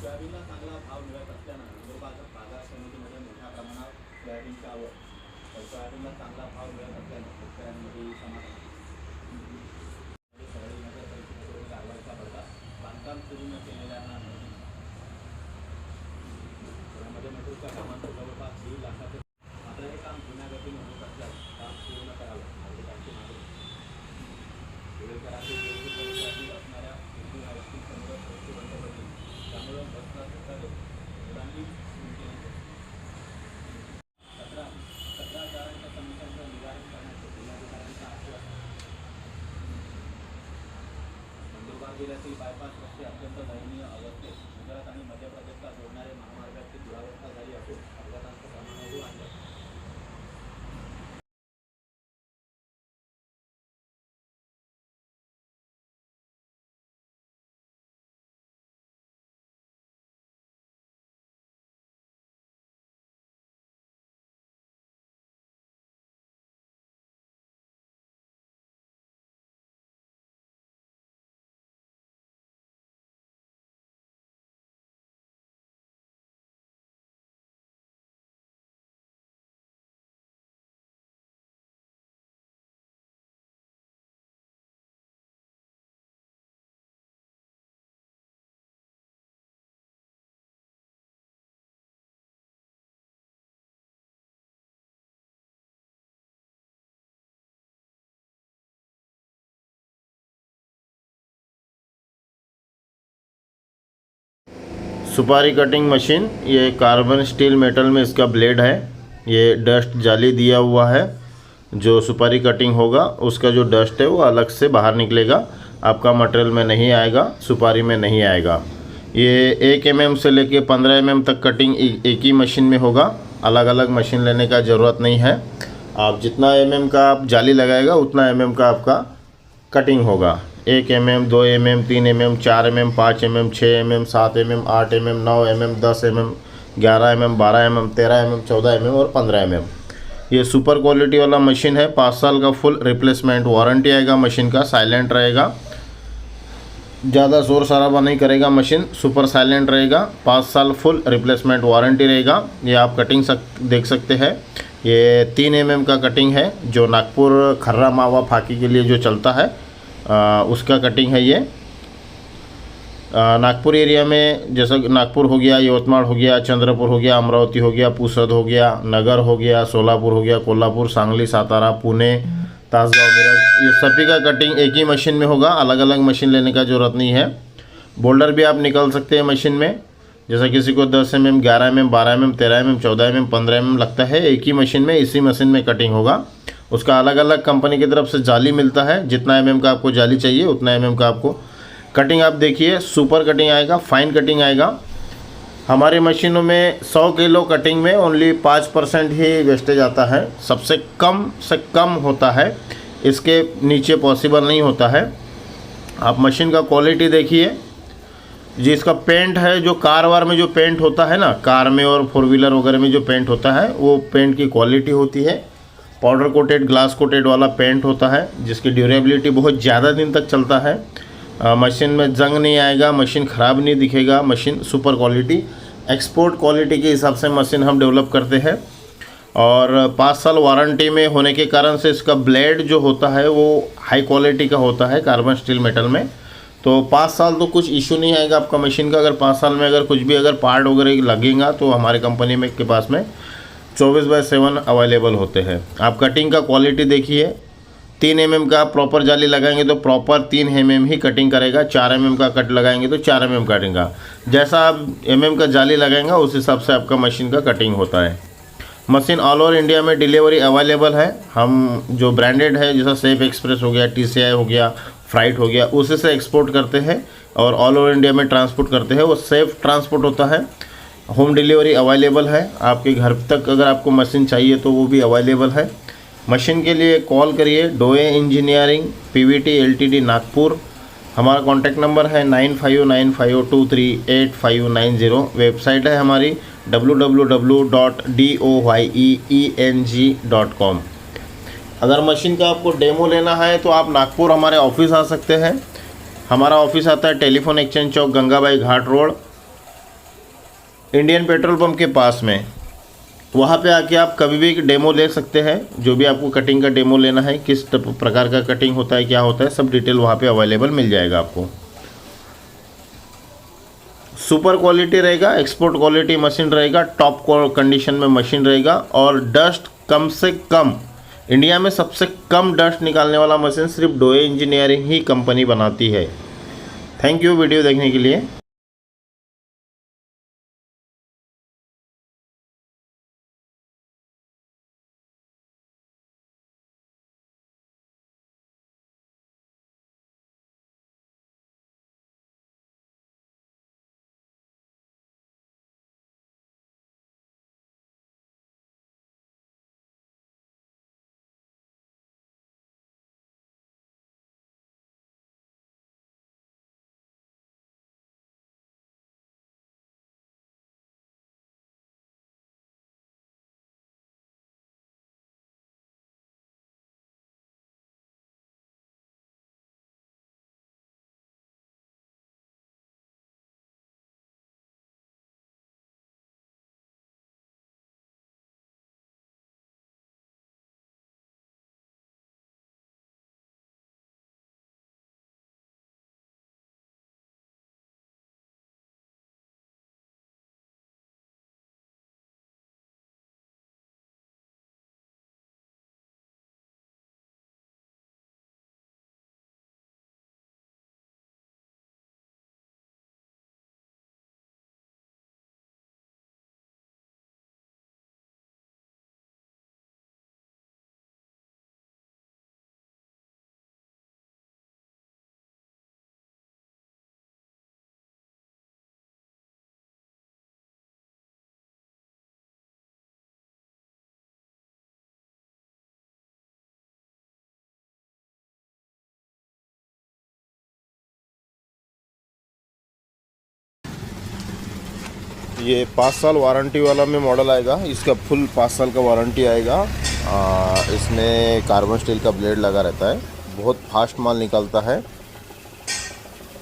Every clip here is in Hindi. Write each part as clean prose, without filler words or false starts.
सोयाबीनला चांगला भाव मिळत असल्यानं नंदुरबार बाजार समितीमध्ये मोठ्या प्रमाणात सोयाबीनची आवक, तर सोयाबीनला चांगला भाव मिळत असल्यानं शेतकऱ्यांमध्ये समाधान परळी नगर परिषदेकडून कारवाईचा बडगा, बांधकाम सुरू न केलेल्यांना पुण्यामध्ये मेट्रोच्या कामांचं जवळपास 1.5 लाखाचे, मात्र हे काम जुन्या गतीने होत असल्यास काम पूर्ण करावं नागरिकांची मागणी. वेळेकरातील विरोधी परिसरातील असणाऱ्या वेगवेगळ्या वस्तूंसमोर रस्ते बंद पडले, त्यामुळे बसला सरकारने मुलांनी सुरू केले. 17,000 समस्यांचं निवारण करण्याचे जिल्हाधिकाऱ्यांचं आश्वासन. नंदुरबार जिल्ह्यातील बायपास रस्ते अत्यंत दयनीय अवस्थेत, गुजरात आणि मध्य प्रदेशला जोडणारे महामार्गाची दुरावस्था झाली असून अपघातांचं प्रमाणही वाढलं. सुपारी कटिंग मशीन, ये कार्बन स्टील मेटल में इसका ब्लेड है। ये डस्ट जाली दिया हुआ है, जो सुपारी कटिंग होगा उसका जो डस्ट है वो अलग से बाहर निकलेगा, आपका मटेरियल में नहीं आएगा, सुपारी में नहीं आएगा। ये 1 mm से लेके 15 mm तक कटिंग एक ही मशीन में होगा, अलग अलग मशीन लेने का ज़रूरत नहीं है। आप जितना mm का आप जाली लगाएगा उतना mm का आपका कटिंग होगा। 1 mm, 2 mm, 3 mm, 4 mm, 5 mm, 6 mm, 7 mm, 8 mm, 9 mm, 10 mm, 11 mm, 12 mm, 13 mm, 14 mm और 15 mm। ये सुपर क्वालिटी वाला मशीन है। 5 साल का फुल रिप्लेसमेंट वारंटी आएगा मशीन का। साइलेंट रहेगा, ज़्यादा शोर शराबा नहीं करेगा मशीन, सुपर साइलेंट रहेगा। 5 साल फुल रिप्लेसमेंट वारंटी रहेगा। ये आप कटिंग देख सकते हैं। ये 3 mm का कटिंग है, जो नागपुर खर्रा मावा फाकी के लिए जो चलता है उसका कटिंग है। ये नागपुर एरिया में, जैसा नागपुर हो गया, यवतमाड़ हो गया, चंद्रपुर हो गया, अमरावती हो गया, पुसद हो गया, नगर हो गया, सोलापुर हो गया, कोल्हापुर, सांगली, सातारा, पुणे, तासगांव, मेरठ, ये सभी का कटिंग एक ही मशीन में होगा। अलग अलग मशीन लेने का ज़रूरत नहीं है। बोल्डर भी आप निकाल सकते हैं मशीन में, जैसा किसी को 10 mm, 11 mm, 12 mm, 13 mm, 14 mm, 15 mm लगता है, एक ही मशीन में इसी मशीन में कटिंग होगा। उसका अलग अलग कंपनी की तरफ से जाली मिलता है। जितना mm का आपको जाली चाहिए उतना mm का आपको कटिंग। आप देखिए, सुपर कटिंग आएगा, फाइन कटिंग आएगा। हमारी मशीनों में 100 किलो कटिंग में ओनली 5% ही वेस्टेज आता है, सबसे कम से कम होता है, इसके नीचे पॉसिबल नहीं होता है। आप मशीन का क्वालिटी देखिए जी। इसका पेंट है, जो कार वार में जो पेंट होता है ना, कार में और 4 व्हीलर वगैरह में जो पेंट होता है, वो पेंट की क्वालिटी होती है। पाउडर कोटेड, ग्लास कोटेड वाला पेंट होता है, जिसकी ड्यूरेबिलिटी बहुत ज़्यादा दिन तक चलता है। मशीन में जंग नहीं आएगा, मशीन ख़राब नहीं दिखेगा। Machine super quality, export quality के हिसाब से मशीन हम डेवलप करते हैं। और 5 साल वारंटी में होने के कारण से इसका ब्लेड जो होता है वो हाई क्वालिटी का होता है, कार्बन स्टील मेटल में। तो 5 साल तो कुछ इशू नहीं आएगा आपका मशीन का। अगर 5 साल में अगर कुछ भी अगर पार्ट वगैरह लगेगा तो हमारे कंपनी में के पास में 24/7 अवेलेबल होते हैं। आप कटिंग का क्वालिटी देखिए। 3 mm का प्रॉपर जाली लगाएंगे तो प्रॉपर 3 mm ही कटिंग करेगा। 4 mm का कट लगाएंगे तो 4 mm कटेगा। जैसा आप mm का जाली लगाएंगे उस हिसाब से आपका मशीन का कटिंग होता है। मशीन ऑल ओवर इंडिया में डिलीवरी अवेलेबल है। हम जो ब्रांडेड है, जैसा सेफ एक्सप्रेस हो गया, TCI हो गया, फ्राइट हो गया, उसी से एक्सपोर्ट करते हैं और ऑल ओवर इंडिया में ट्रांसपोर्ट करते हैं। वो सेफ ट्रांसपोर्ट होता है। होम डिलीवरी अवेलेबल है, आपके घर तक अगर आपको मशीन चाहिए तो वो भी अवेलेबल है। मशीन के लिए कॉल करिए। डोए इंजीनियरिंग, PVT LTD, नागपुर। हमारा कॉन्टैक्ट नंबर है 9595238590। वेबसाइट है हमारी www.doyeeng.com। अगर मशीन का आपको डेमो लेना है तो आप नागपुर हमारे ऑफिस आ सकते हैं। हमारा ऑफिस आता है टेलीफोन एक्सचेंज चौक, गंगाबाई घाट रोड, इंडियन पेट्रोल पंप के पास में। वहाँ पे आके आप कभी भी डेमो ले सकते हैं, जो भी आपको कटिंग का डेमो लेना है, किस प्रकार का कटिंग होता है, क्या होता है, सब डिटेल वहाँ पे अवेलेबल मिल जाएगा आपको। सुपर क्वालिटी रहेगा, एक्सपोर्ट क्वालिटी मशीन रहेगा, टॉप कंडीशन में मशीन रहेगा और डस्ट कम से कम, इंडिया में सबसे कम डस्ट निकालने वाला मशीन सिर्फ डोए इंजीनियरिंग ही कंपनी बनाती है। थैंक यू वीडियो देखने के लिए। ये 5 साल वारंटी वाला में मॉडल आएगा, इसका फुल 5 साल का वारंटी आएगा। इसमें कार्बन स्टील का ब्लेड लगा रहता है, बहुत फास्ट माल निकलता है,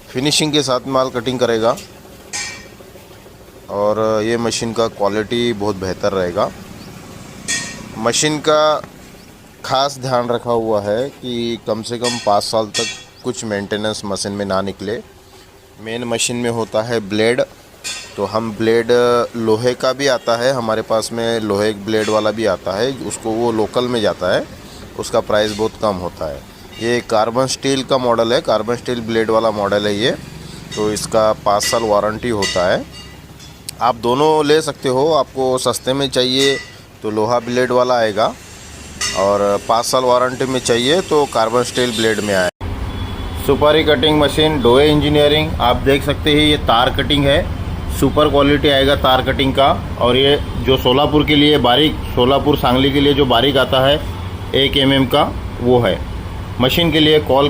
फिनिशिंग के साथ माल कटिंग करेगा और ये मशीन का क्वालिटी बहुत बेहतर रहेगा। मशीन का खास ध्यान रखा हुआ है कि कम से कम 5 साल तक कुछ मेंटेनेंस मशीन में ना निकले। मेन मशीन में होता है ब्लेड, तो हम ब्लेड लोहे का भी आता है हमारे पास में, लोहे ब्लेड वाला भी आता है, उसको वो लोकल में जाता है, उसका प्राइस बहुत कम होता है। ये कार्बन स्टील का मॉडल है, कार्बन स्टील ब्लेड वाला मॉडल है ये, तो इसका 5 साल वारंटी होता है। आप दोनों ले सकते हो, आपको सस्ते में चाहिए तो लोहा ब्लेड वाला आएगा और 5 साल वारंटी में चाहिए तो कार्बन स्टील ब्लेड में आएगा। सुपारी कटिंग मशीन डोए इंजीनियरिंग, आप देख सकते हैं ये तार कटिंग है, सुपर क्वालिटी आएगा तार कटिंग का। और ये जो सोलापुर के लिए बारीक, सोलापुर सांगली के लिए जो बारीक आता है 1 mm का, वो है। मशीन के लिए कॉल